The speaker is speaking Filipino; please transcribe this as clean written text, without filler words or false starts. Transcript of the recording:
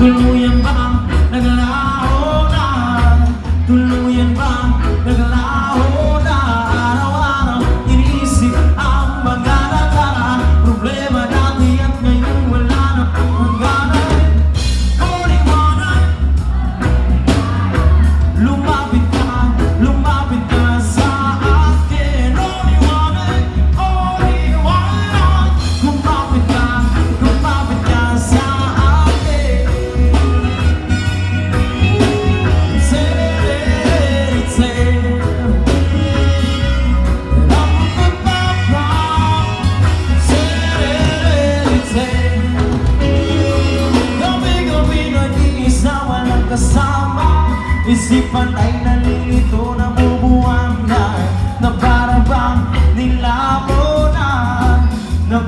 Tuluyan bang naglalaho na? Tuluyan bang naglalaho na? Araw-araw iniisip ang mga nakaraan. Problema dati at ngayon wala na hangganan. O liwanag, lumapit ka sa akin. O liwanag, lumapit ka sa akin. Kasama, isipan ay nalilito, nabubuwang na para bang nilamunan na